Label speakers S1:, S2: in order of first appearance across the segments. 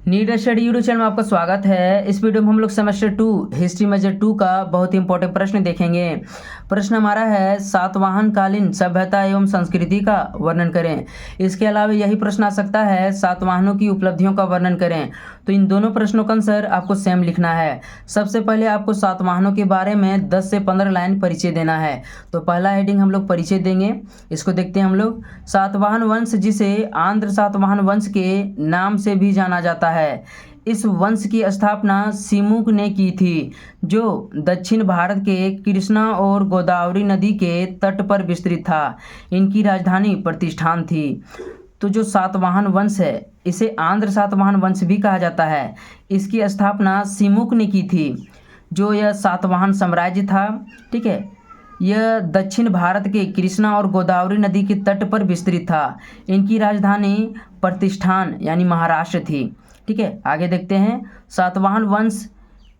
S1: NEET study YouTube channel में आपका स्वागत है। इस वीडियो में हम लोग सेमेस्टर 2 हिस्ट्री मेजर 2 का बहुत ही इंपॉर्टेंट प्रश्न देखेंगे। प्रश्न हमारा है सातवाहन कालीन सभ्यता एवं संस्कृति का वर्णन करें। इसके अलावा यही प्रश्न आ सकता है सातवाहनों की उपलब्धियों का वर्णन करें। तो इन दोनों प्रश्नों का आंसर आपको सेम लिखना है। सबसे पहले आपको सातवाहनों के बारे में 10 से 15 लाइन परिचय देना है। तो पहला हेडिंग हम लोग परिचय देंगे, इसको देखते हैं हम लोग। सातवाहन वंश, जिसे आंध्र सातवाहन वंश के नाम से भी जाना जाता है, इस वंश की स्थापना सिमुक ने की थी, जो दक्षिण भारत के कृष्णा और गोदावरी नदी के तट पर विस्तृत था। इनकी राजधानी प्रतिष्ठान थी। तो जो सातवाहन वंश है, इसे आंध्र सातवाहन वंश भी कहा जाता है। इसकी स्थापना सिमुक ने की थी। जो यह सातवाहन साम्राज्य था, ठीक है, यह दक्षिण भारत के कृष्णा और गोदावरी नदी के तट पर विस्तृत था। इनकी राजधानी प्रतिष्ठान यानी महाराष्ट्र थी। ठीक है, आगे देखते हैं। सातवाहन वंश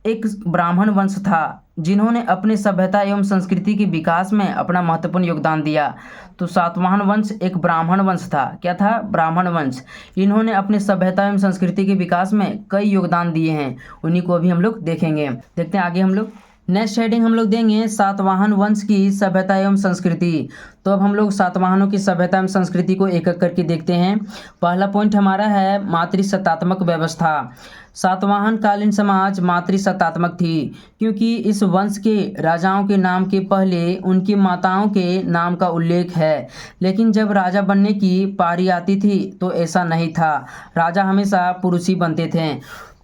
S1: एक ब्राह्मण वंश था, जिन्होंने अपने सभ्यता एवं संस्कृति के विकास में अपना महत्वपूर्ण योगदान दिया। तो सातवाहन वंश एक ब्राह्मण वंश था। क्या था? ब्राह्मण वंश। इन्होंने अपने सभ्यता एवं संस्कृति के विकास में कई योगदान दिए हैं, उन्हीं को अभी हम लोग देखेंगे। देखते हैं आगे हम लोग। नेक्स्ट हेडिंग हम लोग देंगे सातवाहन वंश की सभ्यता एवं संस्कृति। तो अब हम लोग सातवाहनों की सभ्यता एवं संस्कृति को एक एक करके देखते हैं। पहला पॉइंट हमारा है मातृसत्तात्मक व्यवस्था। सातवाहन कालीन समाज मातृसत्तात्मक थी, क्योंकि इस वंश के राजाओं के नाम के पहले उनकी माताओं के नाम का उल्लेख है। लेकिन जब राजा बनने की पारी आती थी तो ऐसा नहीं था, राजा हमेशा पुरुष ही बनते थे।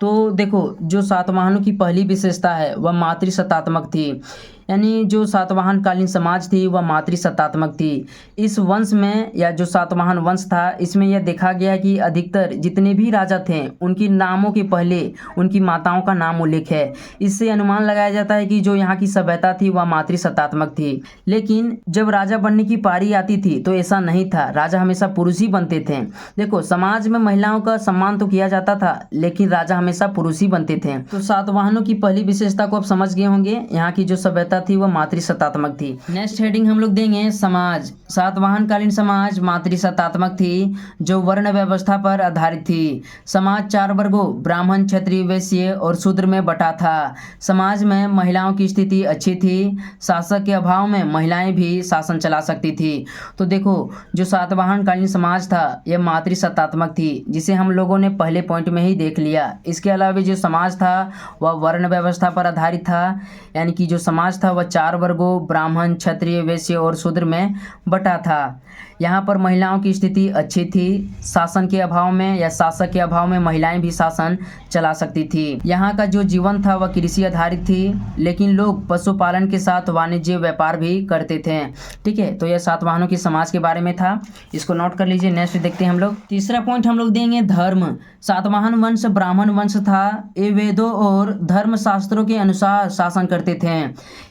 S1: तो देखो, जो सातवाहनों की पहली विशेषता है वह मातृसत्तात्मक थी, यानी जो सातवाहन कालीन समाज थी वह मातृसत्तात्मक थी। इस वंश में या जो सातवाहन वंश था, इसमें यह देखा गया कि अधिकतर जितने भी राजा थे उनकी नामों के पहले उनकी माताओं का नाम उल्लेख है। इससे अनुमान लगाया जाता है कि जो यहाँ की सभ्यता थी वह मातृसत्तात्मक थी। लेकिन जब राजा बनने की पारी आती थी तो ऐसा नहीं था, राजा हमेशा पुरुष ही बनते थे। देखो, समाज में महिलाओं का सम्मान तो किया जाता था, लेकिन राजा हमेशा पुरुष ही बनते थे। तो सातवाहनों की पहली विशेषता को आप समझ गए होंगे, यहाँ की जो सभ्यता थी वह मातृसत्तात्मक थी। नेक्स्ट हेडिंग हम लोग देंगे समाज। सातवाहन कालीन समाज मातृसत्तात्मक थी, जो वर्ण व्यवस्था पर आधारित थी। समाज 4 वर्गों ब्राह्मण, क्षत्रिय, वैश्य और शूद्र में बटा था। समाज में महिलाओं की स्थिति अच्छी थी। शासक के अभाव में महिलाएं भी शासन चला सकती थी। तो देखो, जो सातवाहन कालीन समाज था यह मातृसत्तात्मक थी, जिसे हम लोगों ने पहले पॉइंट में ही देख लिया। इसके अलावा जो समाज था वह वर्ण व्यवस्था पर आधारित था, यानी कि जो समाज था वह 4 वर्गों ब्राह्मण, क्षत्रिय, वैश्य और शूद्र में बटा था। यहाँ पर महिलाओं की स्थिति अच्छी थी। शासन के अभाव में या शासक के अभाव में महिलाएं भी शासन चला सकती थी। यहाँ का जो जीवन था वह कृषि आधारित थी, लेकिन लोग पशुपालन के साथ वाणिज्य व्यापार भी करते थे। ठीक है, तो यह सातवाहनों की समाज के बारे में था, इसको नोट कर लीजिए। नेक्स्ट देखते हैं हम लोग। तीसरा पॉइंट हम लोग देंगे धर्म। सातवाहन वंश ब्राह्मण वंश था। ये वेदों और धर्म शास्त्रों के अनुसार शासन करते थे।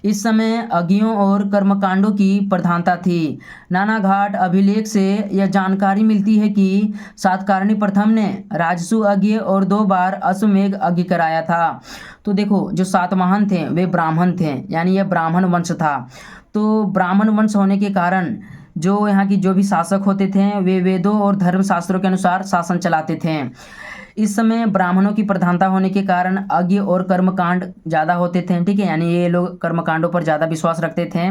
S1: इस समय अज्ञों और कर्मकांडों की प्रधानता थी। नाना घाट अभिलेख से यह जानकारी मिलती है कि सातकर्णी प्रथम ने राजसु यज्ञ और 2 बार अश्वमेध यज्ञ कराया था। तो देखो, जो सातवाहन थे वे ब्राह्मण थे, यानी यह ब्राह्मण वंश था। तो ब्राह्मण वंश होने के कारण जो यहाँ की जो भी शासक होते थे वे वेदों और धर्म शास्त्रों के अनुसार शासन चलाते थे। इस समय ब्राह्मणों की प्रधानता होने के कारण यज्ञ और कर्मकांड ज़्यादा होते थे। ठीक है, यानी ये लोग कर्मकांडों पर ज़्यादा विश्वास रखते थे।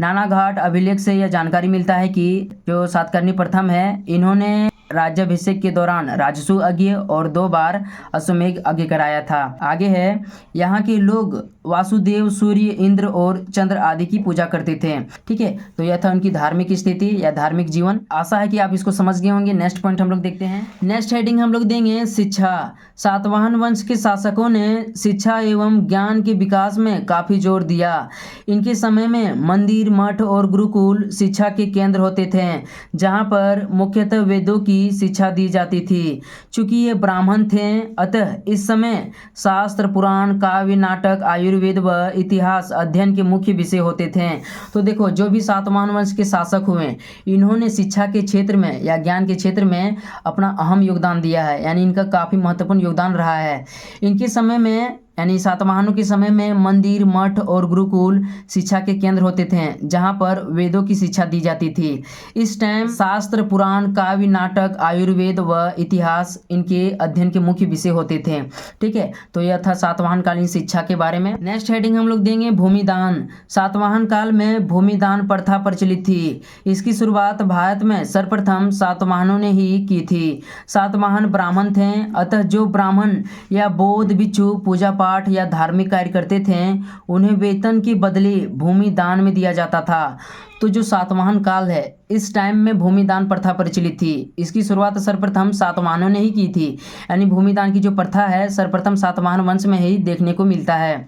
S1: नाना घाट अभिलेख से यह जानकारी मिलता है कि जो सातकर्णी प्रथम है, इन्होंने राज्याभिषेक के दौरान राजसु यज्ञ और 2 बार अश्वमेध यज्ञ कराया था। आगे है, यहाँ के लोग वासुदेव, सूर्य, इंद्र और चंद्र आदि की पूजा करते थे। ठीक है, तो यह था उनकी धार्मिक स्थिति या धार्मिक जीवन। आशा है कि आप इसको समझ गए होंगे। नेक्स्ट पॉइंट हम लोग देखते हैं। नेक्स्ट हेडिंग हम लोग देंगे शिक्षा। सातवाहन वंश के शासकों ने शिक्षा एवं ज्ञान के विकास में काफी जोर दिया। इनके समय में मंदिर, मठ और गुरुकुल शिक्षा के केंद्र होते थे, जहाँ पर मुख्यतः वेदों की शिक्षा दी जाती थी। चूंकि ये ब्राह्मण थे, अतः इस समय शास्त्र, पुराण, काव्य, नाटक, आयुर्वेद व इतिहास अध्ययन के मुख्य विषय होते थे। तो देखो, जो भी सातवाहन वंश के शासक हुए, इन्होंने शिक्षा के क्षेत्र में या ज्ञान के क्षेत्र में अपना अहम योगदान दिया है, यानी इनका काफी महत्वपूर्ण योगदान रहा है। इनके समय में यानी सातवाहनों के समय में मंदिर, मठ और गुरुकुल शिक्षा के केंद्र होते थे, जहाँ पर वेदों की शिक्षा दी जाती थी। इस टाइम शास्त्र, पुराण, काव्य, नाटक, आयुर्वेद व इतिहास इनके अध्ययन के मुख्य विषय होते थे। ठीक है, तो यह था सातवाहन कालीन शिक्षा के बारे में। नेक्स्ट हेडिंग हम लोग देंगे भूमिदान। सातवाहन काल में भूमिदान प्रथा प्रचलित थी। इसकी शुरुआत भारत में सर्वप्रथम सातवाहनों ने ही की थी। सातवाहन ब्राह्मण थे, अतः जो ब्राह्मण या बौद्ध भिक्षु पूजा पाठ या धार्मिक कार्य करते थे उन्हें वेतन के बदले भूमि दान में दिया जाता था। तो जो सातवाहन काल है, इस टाइम में भूमिदान प्रथा प्रचलित थी। इसकी शुरुआत सर्वप्रथम सातवाहनों ने ही की थी। यानी भूमिदान की जो प्रथा है सर्वप्रथम सातवाहन वंश में ही देखने को मिलता है।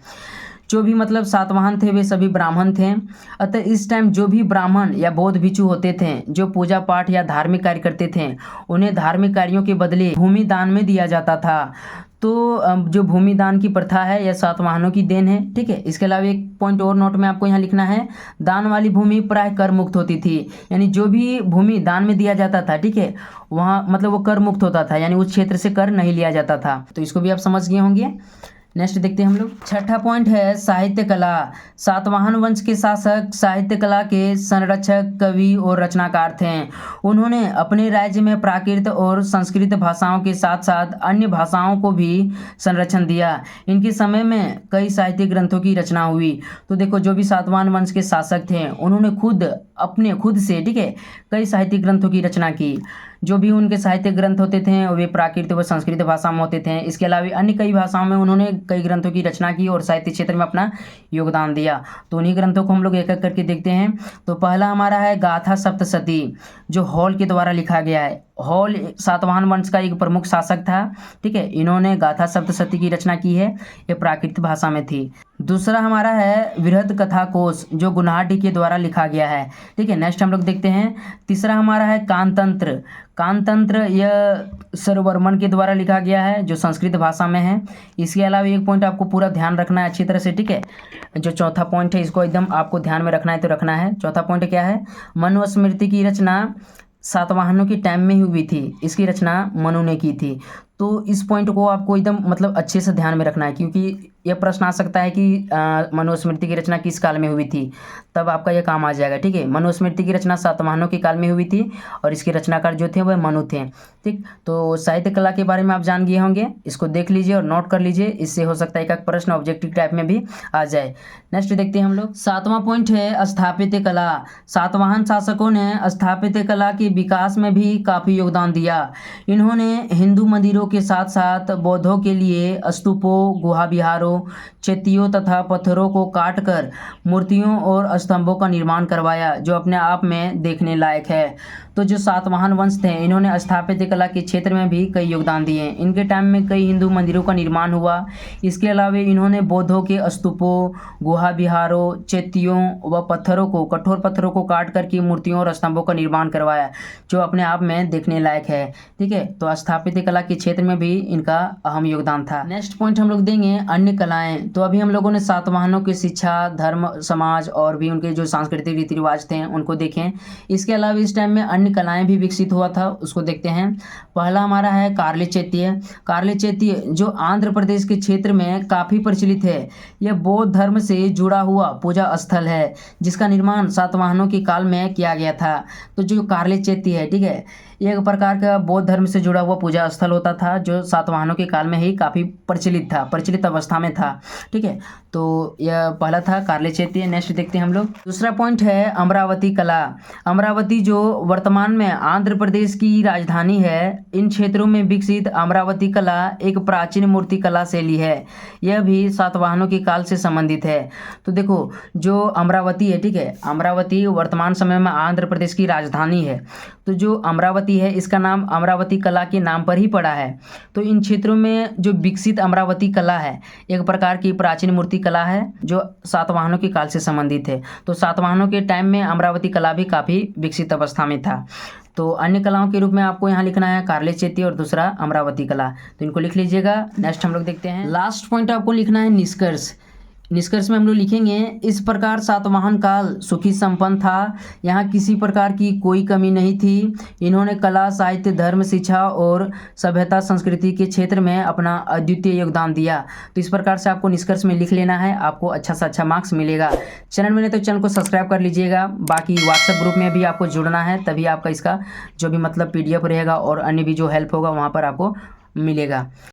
S1: जो भी मतलब सातवाहन थे वे सभी ब्राह्मण थे, अतः इस टाइम जो भी ब्राह्मण या बौद्ध भिक्षु होते थे जो पूजा पाठ या धार्मिक कार्य करते थे उन्हें धार्मिक कार्यों के बदले भूमि दान में दिया जाता था। तो जो भूमि दान की प्रथा है यह सातवाहनों की देन है। ठीक है, इसके अलावा एक पॉइंट और नोट में आपको यहाँ लिखना है, दान वाली भूमि प्राय कर मुक्त होती थी। यानी जो भी भूमि दान में दिया जाता था, ठीक है, वहाँ मतलब वो कर मुक्त होता था, यानी उस क्षेत्र से कर नहीं लिया जाता था। तो इसको भी आप समझ गए होंगे। नेक्स्ट देखते हैं हम लोग। छठा पॉइंट है साहित्य कला। सातवाहन वंश के शासक साहित्य कला के संरक्षक, कवि और रचनाकार थे। उन्होंने अपने राज्य में प्राकृत और संस्कृत भाषाओं के साथ साथ अन्य भाषाओं को भी संरक्षण दिया। इनके समय में कई साहित्यिक ग्रंथों की रचना हुई। तो देखो, जो भी सातवाहन वंश के शासक थे उन्होंने खुद से, ठीक है, कई साहित्यिक ग्रंथों की रचना की। जो भी उनके साहित्यिक ग्रंथ होते थे वे प्राकृत व संस्कृत भाषा में होते थे। इसके अलावा अन्य कई भाषाओं में उन्होंने कई ग्रंथों की रचना की और साहित्य क्षेत्र में अपना योगदान दिया। तो उन्हीं ग्रंथों को हम लोग एक एक करके देखते हैं। तो पहला हमारा है गाथा सप्तशती, जो हॉल के द्वारा लिखा गया है। हॉल सातवाहन वंश का एक प्रमुख शासक था। ठीक है, इन्होंने गाथा सप्तशती की रचना की है, ये प्राकृत भाषा में थी। दूसरा हमारा है बृहद कथा कोश, जो गुन्हाटी के द्वारा लिखा गया है। ठीक है, नेक्स्ट हम लोग देखते हैं। तीसरा हमारा है कानतंत्र। कानतंत्र यह सरवर्मन के द्वारा लिखा गया है, जो संस्कृत भाषा में है। इसके अलावा एक पॉइंट आपको पूरा ध्यान रखना है अच्छी तरह से। ठीक है, जो चौथा पॉइंट है इसको एकदम आपको ध्यान में रखना है तो रखना है। चौथा पॉइंट क्या है, मनुस्मृति की रचना सातवाहनों की टाइम में ही हुई थी। इसकी रचना मनु ने की थी। तो इस पॉइंट को आपको एकदम मतलब अच्छे से ध्यान में रखना है, क्योंकि यह प्रश्न आ सकता है कि मनुस्मृति की रचना किस काल में हुई थी, तब आपका यह काम आ जाएगा। ठीक है, मनुस्मृति की रचना सातवाहनों के काल में हुई थी और इसके रचनाकार जो थे वह मनु थे। ठीक, तो साहित्य कला के बारे में आप जान गए होंगे, इसको देख लीजिए और नोट कर लीजिए। इससे हो सकता है एक प्रश्न ऑब्जेक्टिव टाइप में भी आ जाए। नेक्स्ट देखते हैं हम लोग। सातवां पॉइंट है स्थापत्य कला। सातवाहन शासकों ने स्थापत्य कला के विकास में भी काफ़ी योगदान दिया। इन्होंने हिंदू मंदिरों के साथ साथ बौद्धों के लिए स्तूपों, गुहा विहारों, चैत्यों तथा पत्थरों को काटकर मूर्तियों और स्तंभों का निर्माण करवाया, जो अपने आप में देखने लायक है। तो जो सातवाहन वंश थे इन्होंने स्थापत्य कला के क्षेत्र में भी कई योगदान दिए। इनके टाइम में कई हिंदू मंदिरों का निर्माण हुआ। इसके अलावा इन्होंने बौद्धों के स्तूपों, गुहा विहारों, चैत्यों व कठोर पत्थरों को काट करके मूर्तियों और स्तंभों का निर्माण करवाया, जो अपने आप में देखने लायक है। ठीक है, तो स्थापत्य कला के क्षेत्र में भी इनका अहम योगदान था। नेक्स्ट पॉइंट हम लोग देंगे अन्य कलाएं। तो अभी हम लोगों ने सातवाहनों की शिक्षा, धर्म, समाज और भी उनके जो सांस्कृतिक रीति रिवाज थे उनको देखें। इसके अलावा इस टाइम में अन्य कलाएं भी विकसित हुआ था, उसको देखते हैं। पहला हमारा है कारली चैत्य। कारली चैत्य जो आंध्र प्रदेश के क्षेत्र में काफ़ी प्रचलित है। यह बौद्ध धर्म से जुड़ा हुआ पूजा स्थल है, जिसका निर्माण सातवाहनों के काल में किया गया था। तो जो कारली चैत्य है, ठीक है, एक प्रकार का बौद्ध धर्म से जुड़ा हुआ पूजा स्थल होता था, जो सातवाहनों के काल में ही काफ़ी प्रचलित अवस्था में था। ठीक है, तो यह पहला था कारली चैत्य। नेक्स्ट देखते हैं हम लोग। दूसरा पॉइंट है अमरावती कला। अमरावती जो वर्तमान में आंध्र प्रदेश की राजधानी है, इन क्षेत्रों में विकसित अमरावती कला एक प्राचीन मूर्ति कला शैली है। यह भी सातवाहनों के काल से संबंधित है। तो देखो, जो अमरावती है, ठीक है, अमरावती वर्तमान समय में आंध्र प्रदेश की राजधानी है। तो जो अमरावती है इसका नाम अमरावती कला के नाम पर ही पड़ा है। तो इन क्षेत्रों में जो विकसित अमरावती कला है एक प्रकार की प्राचीन मूर्ति कला है, जो सातवाहनों के काल से संबंधित है। तो सातवाहनों के टाइम में अमरावती कला भी काफ़ी विकसित अवस्था में था। तो अन्य कलाओं के रूप में आपको यहाँ लिखना है कारली चैत्य और दूसरा अमरावती कला, तो इनको लिख लीजिएगा। नेक्स्ट हम लोग देखते हैं। लास्ट पॉइंट आपको लिखना है निष्कर्ष। निष्कर्ष में हम लोग लिखेंगे, इस प्रकार सातवाहन काल सुखी संपन्न था। यहाँ किसी प्रकार की कोई कमी नहीं थी। इन्होंने कला, साहित्य, धर्म, शिक्षा और सभ्यता संस्कृति के क्षेत्र में अपना अद्वितीय योगदान दिया। तो इस प्रकार से आपको निष्कर्ष में लिख लेना है, आपको अच्छा से अच्छा मार्क्स मिलेगा। चैनल में नहीं तो चैनल को सब्सक्राइब कर लीजिएगा। बाकी व्हाट्सएप ग्रुप में भी आपको जुड़ना है, तभी आपका इसका जो भी मतलब PDF रहेगा और अन्य भी जो हेल्प होगा वहाँ पर आपको मिलेगा।